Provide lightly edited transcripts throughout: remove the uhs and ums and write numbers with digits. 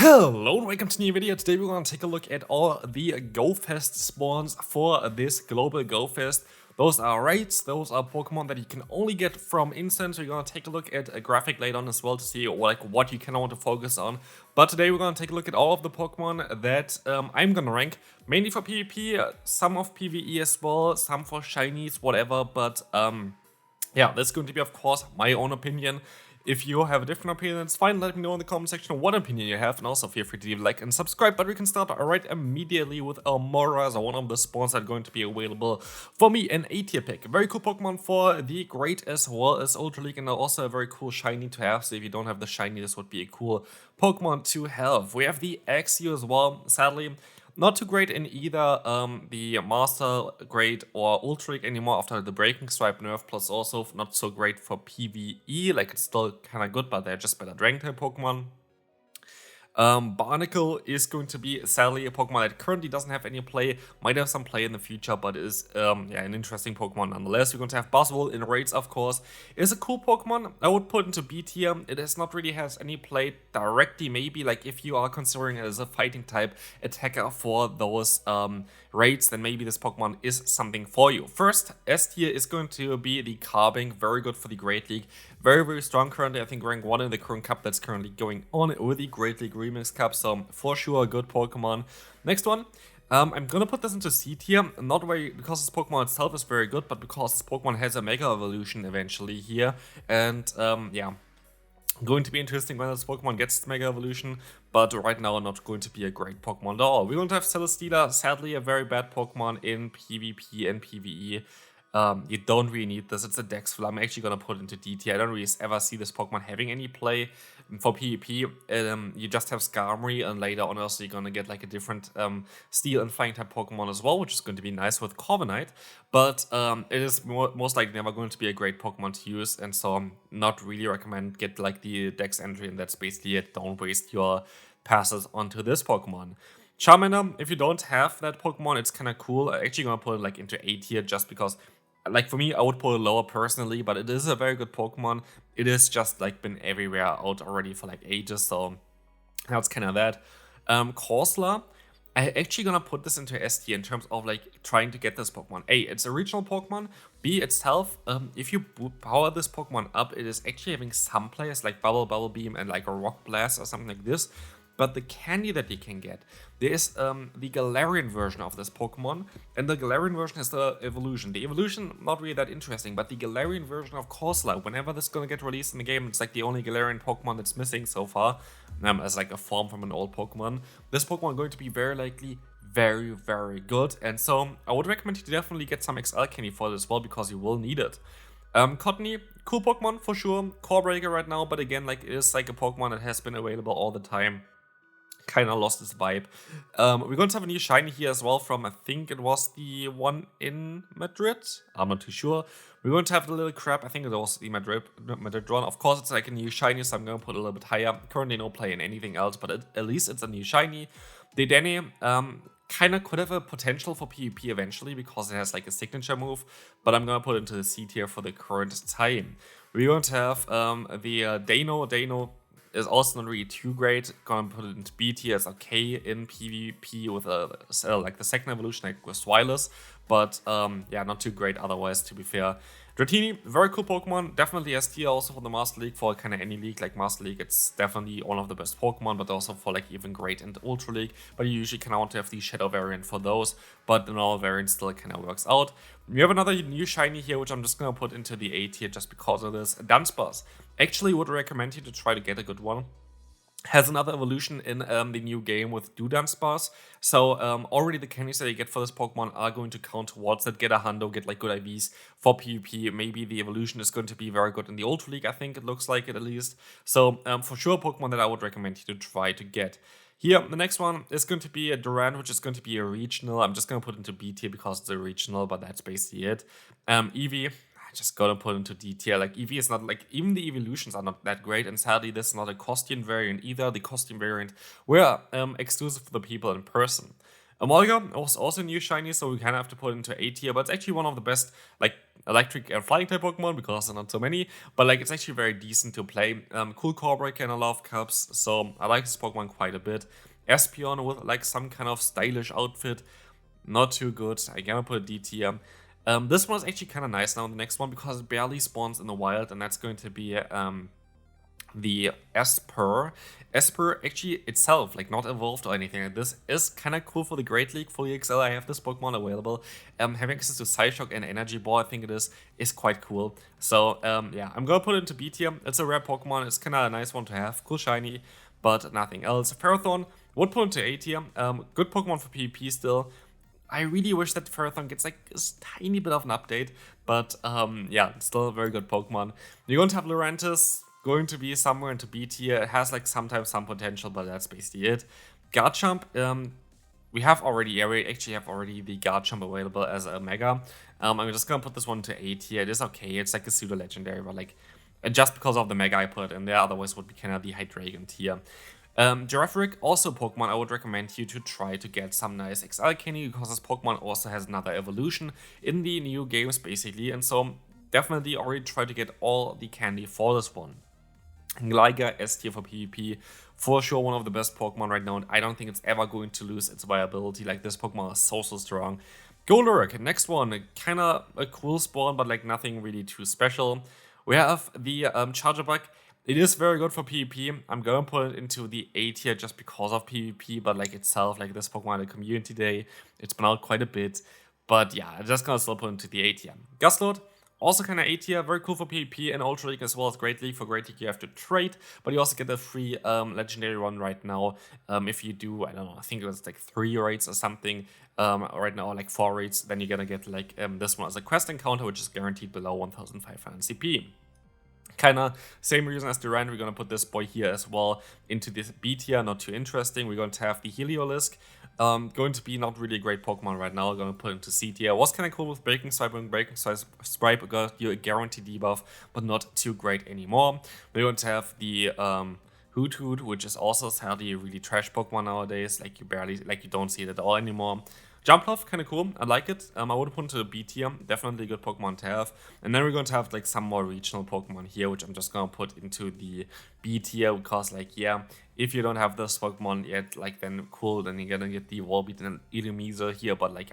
Hello and welcome to a new video. Today we're going to take a look at all the GoFest spawns for this global GoFest. Those are raids, those are Pokemon that you can only get from instance. We're going to take a look at a graphic later on as well to see what you kind of want to focus on. But today we're going to take a look at all of the Pokemon that I'm going to rank, mainly for PvP, some of PvE as well, some for shinies, whatever. But yeah, that's going to be, of course, my own opinion. If you have a different opinion, it's fine. Let me know in the comment section what opinion you have. And also feel free to leave a like and subscribe. But we can start right immediately with Elmora, one of the spawns that are going to be available for me in A tier pick. Very cool Pokemon for the Great as well as Ultra League. And also a very cool shiny to have. So if you don't have the shiny, this would be a cool Pokemon to have. We have the Axew as well, sadly. Not too great in either the Master Grade or Ultra League anymore after the Breaking Stripe nerf, plus also not so great for PvE, like it's still kind of good, but they're just better Dragon type Pokemon. Barnacle is going to be, sadly, a Pokemon that currently doesn't have any play, might have some play in the future, but is an interesting Pokemon nonetheless. We're going to have Buzzwole in raids, of course. It's a cool Pokemon. I would put into B tier. It has not really has any play directly, maybe like if you are considering it as a fighting type attacker for those raids, then maybe this Pokemon is something for you. First, S tier is going to be the Carbink, very good for the Great League. Very, very strong currently. I think rank 1 in the current cup that's currently going on with the Great League Remix Cup. So for sure, a good Pokemon. Next one. I'm gonna put this into C tier, not because this Pokemon itself is very good, but because this Pokemon has a Mega Evolution eventually here. And going to be interesting when this Pokemon gets its Mega Evolution, but right now not going to be a great Pokemon at all. We're going to have Celesteela, sadly a very bad Pokemon in PvP and PvE. You don't really need this. It's a Dex filler. I'm actually gonna put it into DT. I don't really ever see this Pokemon having any play for PvP. You just have Skarmory, and later on also you're gonna get like a different Steel and Flying type Pokemon as well, which is going to be nice with Corviknight. But it is most likely never going to be a great Pokemon to use, and so I'm not really recommend get like the Dex entry, and that's basically it. Don't waste your passes onto this Pokemon. Charmander, if you don't have that Pokemon, it's kind of cool. I'm actually gonna put it like into A tier just because, like for me, I would put it lower personally, but it is a very good Pokemon. It is just like been everywhere out already for like ages, so that's kind of that. Corsola, I'm actually gonna put this into S tier in terms of like trying to get this Pokemon. A, it's a regional Pokemon. B, itself, if you power this Pokemon up, it is actually having some players like Bubble Beam and like a Rock Blast or something like this. But the candy that you can get, there is the Galarian version of this Pokemon, and the Galarian version is the evolution. The evolution, not really that interesting, but the Galarian version of Corsola, whenever this is going to get released in the game, it's like the only Galarian Pokemon that's missing so far, as like a form from an old Pokemon. This Pokemon is going to be very likely very, very good, and so I would recommend you to definitely get some XL candy for it as well, because you will need it. Cottony, cool Pokemon for sure, Core Breaker right now, but again, like it is like a Pokemon that has been available all the time. Kind of lost its vibe. We're going to have a new shiny here as well from, I think it was the one in Madrid. I'm not too sure. We're going to have the little crap. I think it was the Madrid one. Of course, it's like a new shiny, so I'm going to put it a little bit higher. Currently no play in anything else, but at least it's a new shiny. The Danny kind of could have a potential for PvP eventually because it has like a signature move, but I'm going to put it into the C tier for the current time. We're going to have the Dano is also not really too great. Gonna put it into B tier. It's okay in PvP with like the second evolution, like with Swilus, but not too great otherwise, to be fair. Dratini, very cool Pokemon. Definitely S tier also for the Master League, for kind of any league like Master League. It's definitely one of the best Pokemon, but also for like even great in the Ultra League. But you usually kind of want to have the Shadow variant for those, but the normal variant still kind of works out. We have another new shiny here, which I'm just gonna put into the A tier just because of this. Dunsparce. Actually would recommend you to try to get a good one. Has another evolution in the new game with Dunsparce. So already the candies that you get for this Pokemon are going to count towards that. Get a hundo, get like good IVs for PvP. Maybe the evolution is going to be very good in the Ultra League, I think it looks like it at least. So for sure, Pokemon that I would recommend you to try to get. Here, the next one is going to be a Durant, which is going to be a regional. I'm just going to put it into B tier because it's a regional, but that's basically it. Eevee. Just gotta put into D tier. Like Eevee is not like, even the evolutions are not that great, and sadly this is not a costume variant either. The costume variant were exclusive for the people in person. Amalgam was also new shiny, so we kind of have to put it into A tier, but it's actually one of the best, like, electric and flying type Pokemon because there are not so many, but like it's actually very decent to play. Cool core breaker in a lot of cups, so I like this Pokemon quite a bit. Espeon with like some kind of stylish outfit, not too good. I gotta put a D tier. This one is actually kind of nice now in the next one because it barely spawns in the wild, and that's going to be the Esper. Esper actually itself, like not evolved or anything like this, is kind of cool for the Great League. For EXL, I have this Pokemon available. Having access to Psyshock and Energy Ball, I think it is quite cool. So yeah, I'm gonna put it into B tier. It's a rare Pokemon. It's kind of a nice one to have. Cool shiny, but nothing else. Ferrothorn would put into A tier. Good Pokemon for PvP still. I really wish that Ferrothorn gets like a tiny bit of an update, but yeah, it's still a very good Pokemon. You're going to have Lurantis, going to be somewhere into B tier. It has like sometimes some potential, but that's basically it. Garchomp, we have already, actually have already the Garchomp available as a Mega. I'm just gonna put this one to A tier. It is okay. It's like a pseudo legendary, but like just because of the Mega I put in there, otherwise would be kind of the Hydreigon tier. Girafarig, also Pokemon I would recommend you to try to get some nice XL candy because this Pokemon also has another evolution in the new games basically, and so definitely already try to get all the candy for this one. Gligar S tier for PvP, for sure one of the best Pokemon right now, and I don't think it's ever going to lose its viability. Like this Pokemon is so strong. Golurk, next one, kinda a cool spawn, but like nothing really too special. We have the Charger Bug. It is very good for PvP. I'm gonna put it into the A tier just because of PvP, but like itself, like this Pokemon at a community day, it's been out quite a bit. But yeah, I'm just gonna still put it into the A tier. Gustlord, also kind of A tier, very cool for PvP and Ultra League as well as Great League. For Great League, you have to trade, but you also get a free legendary run right now. If you do, I don't know, I think it was like 3 raids or something right now, like 4 raids, then you're gonna get like this one as a quest encounter, which is guaranteed below 1500 CP. Kinda same reason as the Rand, we're gonna put this boy here as well into this B tier, not too interesting. We're going to have the Heliolisk. Going to be not really a great Pokemon right now. Gonna put into C tier. Was kind of cool with Breaking Swipe, and Breaking Swipe got you a guaranteed debuff, but not too great anymore. We're going to have the Hoot Hoot, which is also sadly a really trash Pokemon nowadays. Like you don't see it at all anymore. Jumpluff, kind of cool. I like it. I would put into the B tier. Definitely a good Pokemon to have. And then we're going to have like some more regional Pokemon here, which I'm just going to put into the B tier because, like, yeah, if you don't have this Pokemon yet, like, then cool, then you're gonna get the Volbeat and Illumise here. But like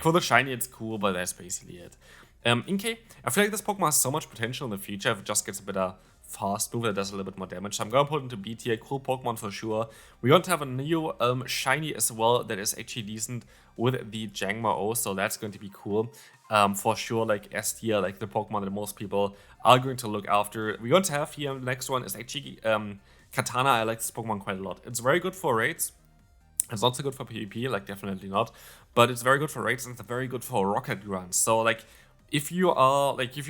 for the shiny, it's cool, but that's basically it. Inkay, I feel like this Pokemon has so much potential in the future if it just gets a better fast move that does a little bit more damage. So I'm gonna put it into B tier. Cool Pokemon for sure. We're going to have a new shiny as well that is actually decent with the Jangmo-o, so that's going to be cool. For sure, like S tier, like the Pokemon that most people are going to look after. We're going to have here, the next one is actually Katana. I like this Pokemon quite a lot. It's very good for raids. It's not so good for PvP, like definitely not. But it's very good for raids and it's very good for rocket grunts. So like if you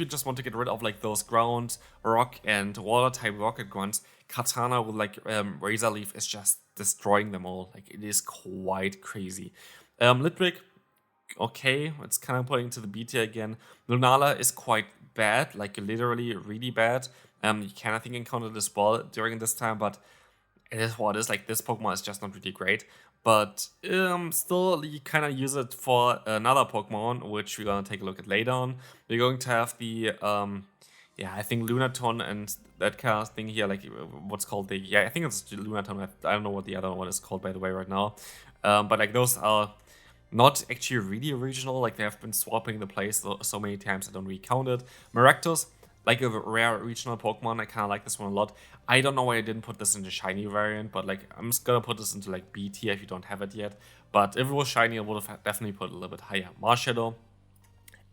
just want to get rid of like those ground, rock, and water type rocket grunts, Katana with like Razor Leaf is just destroying them all. Like it is quite crazy. Litwick, okay, it's kind of putting to the B tier again. Lunala is quite bad, like literally really bad. You can, I think, encounter this ball during this time, but it is what it is. Like this Pokemon is just not really great. But still, you kind of use it for another Pokemon, which we're gonna take a look at later on. We're going to have the yeah, I think Lunaton and that kind of thing here, like what's called the, yeah, I think it's Lunaton. I don't know what the other one is called, by the way, right now. But like those are not actually really original. Like they have been swapping the place so many times I don't really count it. Maractus, like a rare regional Pokemon, I kind of like this one a lot. I don't know why I didn't put this in the shiny variant, but like I'm just gonna put this into like B tier if you don't have it yet. But if it was shiny, I would have definitely put it a little bit higher. Marshadow,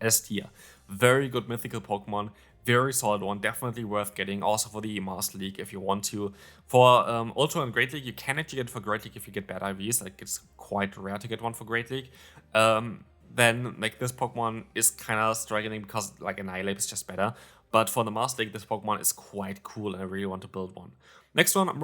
S tier. Very good mythical Pokemon. Very solid one. Definitely worth getting. Also for the Master League if you want to. For Ultra and Great League, you can actually get it for Great League if you get bad IVs. Like it's quite rare to get one for Great League. Then like this Pokemon is kind of struggling because like Annihilate is just better. But for the Master League, this Pokemon is quite cool and I really want to build one. Next one, I'm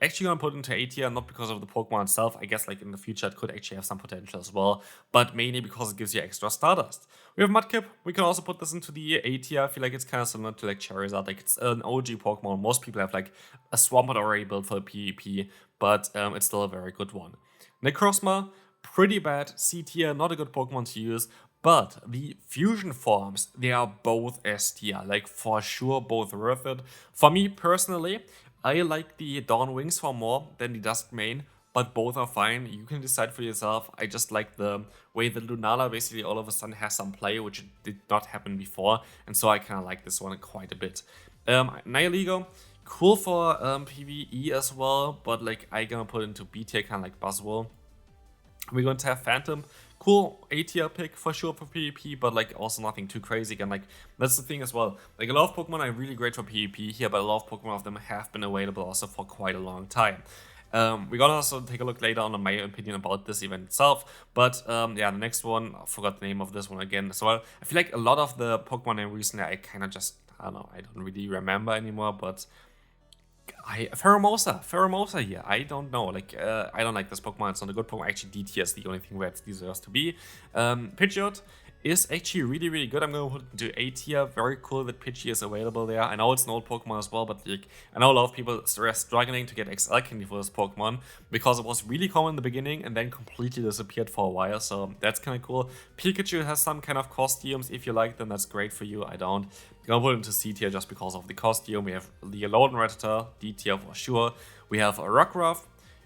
actually gonna put into A tier, not because of the Pokemon itself. I guess like in the future it could actually have some potential as well, but mainly because it gives you extra Stardust. We have Mudkip. We can also put this into the A tier. I feel like it's kind of similar to like Charizard. Like it's an OG Pokemon. Most people have like a Swampert already built for the PvP, but it's still a very good one. Necrozma, pretty bad. C tier, not a good Pokemon to use. But the fusion forms, they are both S tier. Like, for sure, both worth it. For me personally, I like the Dawn Wings form more than the Dusk Mane, but both are fine. You can decide for yourself. I just like the way that Lunala basically all of a sudden has some play, which did not happen before. And so I kind of like this one quite a bit. Nihilego, cool for PvE as well, but like I gonna put into B tier, kind of like Buzzwole. We're going to have Phantom. Cool A tier pick for sure for PvP, but like also nothing too crazy. And like that's the thing as well. Like a lot of Pokemon are really great for PvP here, but a lot of Pokemon of them have been available also for quite a long time. We're gonna also take a look later on my opinion about this event itself. But yeah, the next one, I forgot the name of this one again as well. I feel like a lot of the Pokemon name recently I kind of just, I don't know, I don't really remember anymore, but Pheromosa here. I don't know. Like, I don't like this Pokemon. It's not a good Pokemon. Actually, D tier is the only thing where it deserves to be. Pidgeot is actually really, really good. I'm going to put it into A tier. Very cool that Pidgey is available there. I know it's an old Pokemon as well, but like, I know a lot of people are struggling to get XL candy for this Pokemon because it was really common in the beginning and then completely disappeared for a while. So that's kind of cool. Pikachu has some kind of costumes. If you like them, that's great for you. I don't. I'm gonna put it into C tier just because of the costume. We have the Alolan Rattata, D tier for sure. We have a Rockruff.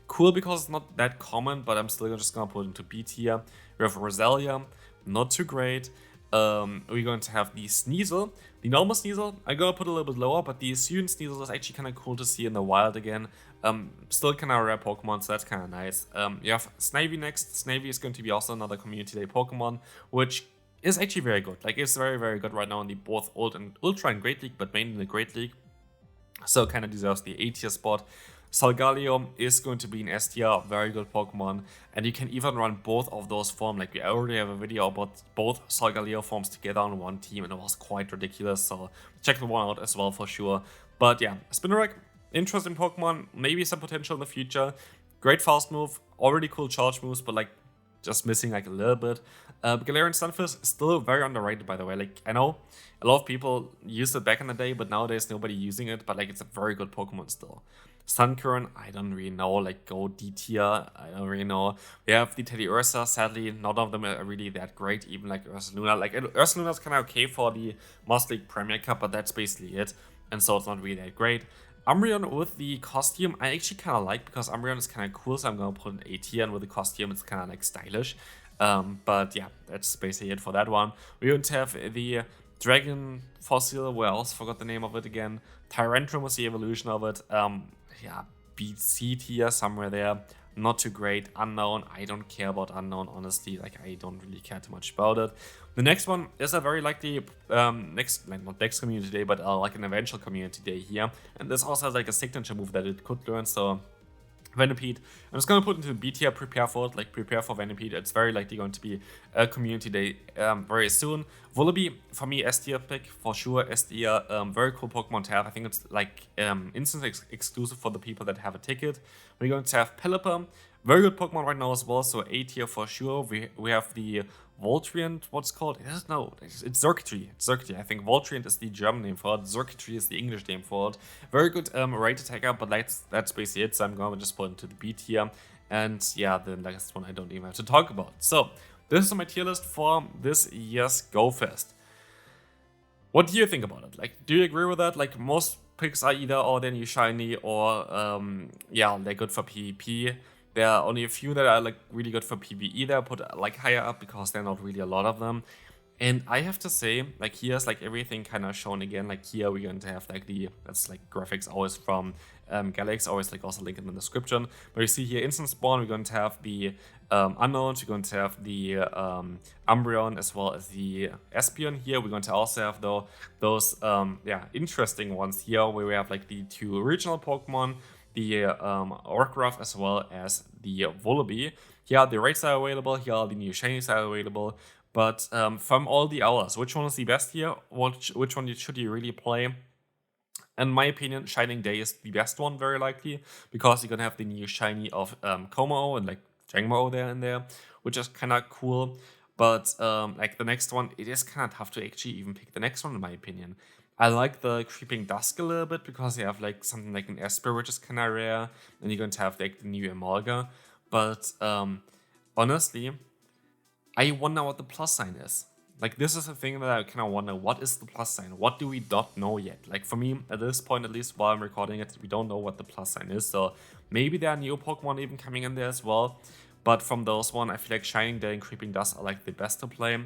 Cool because it's not that common, but I'm still just gonna put it into B tier. We have Roselia. Not too great. We're going to have the Sneasel. The normal Sneasel, I'm gonna put a little bit lower, but the student Sneasel is actually kind of cool to see in the wild again. Still kind of rare Pokemon, so that's kind of nice. You have Snivy next. Snivy is going to be also another Community Day Pokemon, which is actually very good. Like, it's very, very good right now in the both Old and Ultra and Great League, but mainly in the Great League. So kind of deserves the A tier spot. Solgaleo is going to be an S tier, very good Pokemon, and you can even run both of those forms. Like, we already have a video about both Solgaleo forms together on one team, and it was quite ridiculous, so check the one out as well for sure. But yeah, Spinarak, interesting Pokemon, maybe some potential in the future. Great fast move, already cool charge moves, but like just missing like a little bit. Galarian Stunfisk is still very underrated, by the way. Like, I know a lot of people used it back in the day, but nowadays nobody using it, but like it's a very good Pokemon still. Sunkern, I don't really know, like go D tier, I don't really know. We have the Teddy Ursa, sadly, none of them are really that great, even like Ursaluna. Like, Ursaluna's kind of okay for the Master League Premier Cup, but that's basically it, and so it's not really that great. Umbreon with the costume, I actually kind of like, because Umbreon is kind of cool, so I'm going to put an A tier, and with the costume, it's kind of like stylish. But yeah, that's basically it for that one. We're going to have the Dragon Fossil, where I also forgot the name of it again. Tyrantrum was the evolution of it. Yeah, BC tier, somewhere there. Not too great. Unknown, I don't care about Unknown, honestly. Like, I don't really care too much about it. The next one is a very likely not next community day, but like an eventual community day here. And this also has like a signature move that it could learn, so Venipede. I'm just gonna put into B tier, prepare for it, like prepare for Venipede. It's very likely going to be a community day very soon. Vullaby, for me, S tier pick for sure. S tier, very cool Pokemon to have. I think it's like instant exclusive for the people that have a ticket. We're going to have Pelipper, very good Pokemon right now as well, so A tier for sure. We have the Voltriant, what's it called? It's Xurkitree. I think Voltriant is the German name for it. Xurkitree is the English name for it. Very good rate attacker, but that's basically it. So I'm going to just put into the B tier. And yeah, the next one I don't even have to talk about. So this is my tier list for this year's Go Fest. What do you think about it? Like, do you agree with that? Like, most picks are either or they're new shiny or yeah, they're good for PvP. There are only a few that are like really good for PvE that I put like higher up because there are not really a lot of them. And I have to say, like, here's like everything kind of shown again. Like, here we're going to have like that's like graphics always from Galax, always like also linked in the description. But you see here instant spawn, we're going to have the Unknowns, we're going to have the Umbreon as well as the Espeon here. We're going to also have those yeah, interesting ones here where we have like the two original Pokemon, the Rockruff as well as the Vullaby. Here the rates are available, here are the new shinies are available. But from all the hours, which one is the best here? Which one should you really play? In my opinion, Shining Day is the best one, very likely, because you're gonna have the new shiny of kommo-o and like jangmo-o there, which is kind of cool. But like the next one, it is kind of tough to actually even pick the next one, in my opinion. I like the Creeping Dusk a little bit because you have like something like an Esper, which is kind of rare, and you're going to have like the new Emolga. But honestly, I wonder what the plus sign is. Like, this is a thing that I kind of wonder, what is the plus sign? What do we not know yet? Like, for me, at this point, at least while I'm recording it, we don't know what the plus sign is. So maybe there are new Pokemon even coming in there as well. But from those one, I feel like Shining Day and Creeping Dust are like the best to play.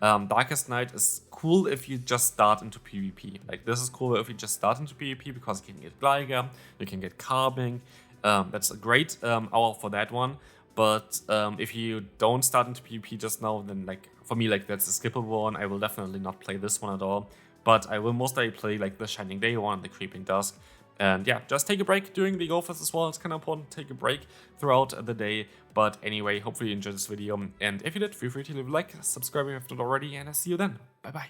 Darkest Night is cool if you just start into PvP. Like, this is cool if you just start into PvP because you can get Gligar, you can get Carbink. That's a great hour for that one. But if you don't start into PvP just now, then like for me, like that's a skippable one. I will definitely not play this one at all. But I will most likely play like the Shining Day one and the Creeping Dusk. And yeah, just take a break during the go-fest as well. It's kind of important to take a break throughout the day. But anyway, hopefully you enjoyed this video. And if you did, feel free to leave a like, subscribe if you have not already, and I'll see you then. Bye bye.